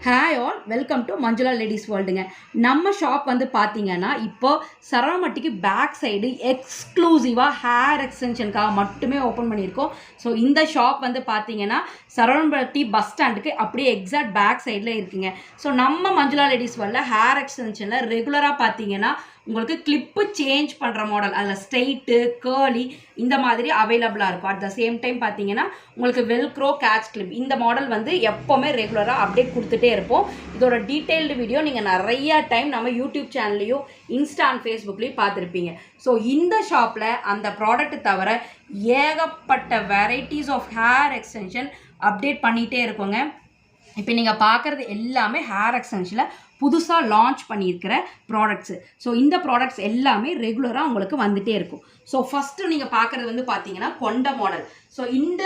Hi all, welcome to Manjula ladies வேர்ல்டுங்க. நம்ம shop வந்து பார்த்தீங்கன்னா இப்போ சரவணம்பட்டிக்கு பேக் சைடு எக்ஸ்க்ளூசிவாக ஹேர் எக்ஸ்டென்ஷனுக்காக மட்டுமே ஓப்பன் பண்ணியிருக்கோம். ஸோ இந்த ஷாப் வந்து பார்த்தீங்கன்னா சரவணம்பட்டி பஸ் ஸ்டாண்டுக்கு அப்படியே எக்ஸாக்ட் பேக் சைடில் இருக்குங்க. ஸோ நம்ம மஞ்சுளா லேடிஸ் வேர்ல்டில் ஹேர் எக்ஸ்டென்ஷனில் ரெகுலராக பார்த்தீங்கன்னா உங்களுக்கு கிளிப்பு சேஞ்ச் பண்ணுற மாடல், அதில் ஸ்ட்ரெயிட்டு கேர்லி இந்த மாதிரி அவைலபிளாக இருக்கும். அட் த சேம் டைம் பார்த்தீங்கன்னா உங்களுக்கு வெல்க்ரோ கேட்ச் கிளிப் இந்த மாடல் வந்து எப்போவுமே ரெகுலராக அப்டேட் கொடுத்துட்டே இருப்போம். இதோட டீட்டெயில்டு வீடியோ நீங்கள் நிறையா டைம் நம்ம யூடியூப் சேனல்லையும் இன்ஸ்டா அண்ட் ஃபேஸ்புக்லேயும் பார்த்துருப்பீங்க. ஸோ இந்த ஷாப்பில் அந்த ப்ராடக்ட் தவிர ஏகப்பட்ட varieties of hair extension update பண்ணிகிட்டே இருக்கோங்க. இப்போ நீங்கள் பார்க்குறது எல்லாமே ஹேர் எக்ஸ்டென்ஷனில் புதுசாக லான்ச் பண்ணியிருக்கிற ப்ராடக்ட்ஸு. ஸோ இந்த ப்ராடக்ட்ஸ் எல்லாமே ரெகுலராக உங்களுக்கு வந்துகிட்டே இருக்கும். ஸோ ஃபஸ்ட்டு நீங்கள் பார்க்குறது வந்து பார்த்தீங்கன்னா கொண்ட மாடல். ஸோ இந்த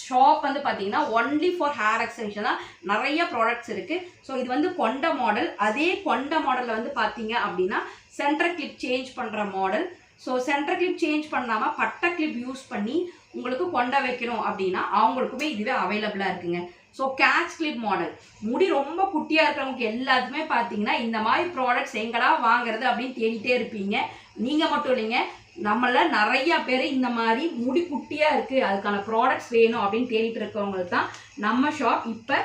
ஷாப் வந்து பார்த்தீங்கன்னா ஒன்லி ஃபார் ஹேர் எக்ஸ்டென்ஷனாக நிறைய ப்ராடக்ட்ஸ் இருக்குது. ஸோ இது வந்து கொண்ட மாடல். அதே கொண்ட மாடலில் வந்து பார்த்தீங்க அப்படின்னா சென்டர் கிளிப் சேஞ்ச் பண்ணுற model. So centre clip change பண்ணாமல் பட்டை கிளிப் யூஸ் பண்ணி உங்களுக்கு கொண்ட வைக்கணும் அப்படின்னா அவங்களுக்குமே இதுவே அவைலபிளாக இருக்குங்க. ஸோ கேட்ச் கிளிப் மாடல், முடி ரொம்ப குட்டியாக இருக்கிறவங்களுக்கு எல்லாத்துக்குமே பார்த்தீங்கன்னா இந்த மாதிரி ப்ராடக்ட்ஸ் எங்கடா வாங்குறது அப்படின்னு தேடிட்டே இருப்பீங்க. நீங்கள் மட்டும் இல்லைங்க, நம்மள நிறையா பேர் இந்த மாதிரி முடி குட்டியாக இருக்குது அதுக்கான ப்ராடக்ட்ஸ் வேணும் அப்படின்னு தேடிட்டு இருக்கவங்களுக்கு தான் நம்ம ஷாப் இப்போ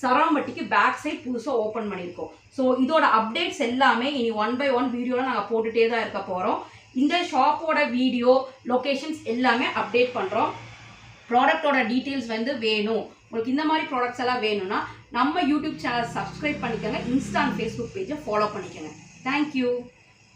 சரவணம்பட்டிக்கு பேக் சைட் புதுசாக ஓப்பன் பண்ணியிருக்கோம். ஸோ இதோட அப்டேட்ஸ் எல்லாமே இனி 1 by 1 வீடியோவில் நாங்கள் போட்டுகிட்டே தான் இருக்க போகிறோம். இந்த ஷாப்போட வீடியோ லொக்கேஷன்ஸ் எல்லாமே அப்டேட் பண்ணுறோம். ப்ராடக்டோட டீட்டெயில்ஸ் வந்து வேணும் உங்களுக்கு, இந்த மாதிரி ப்ராடக்ட்ஸ் எல்லாம் வேணும்னா நம்ம யூடியூப் சேனல் சப்ஸ்கிரைப் பண்ணிக்கோங்க, இன்ஸ்டா அண்ட் ஃபேஸ்புக் பேஜை ஃபாலோ பண்ணிக்கோங்க. தேங்க்யூ.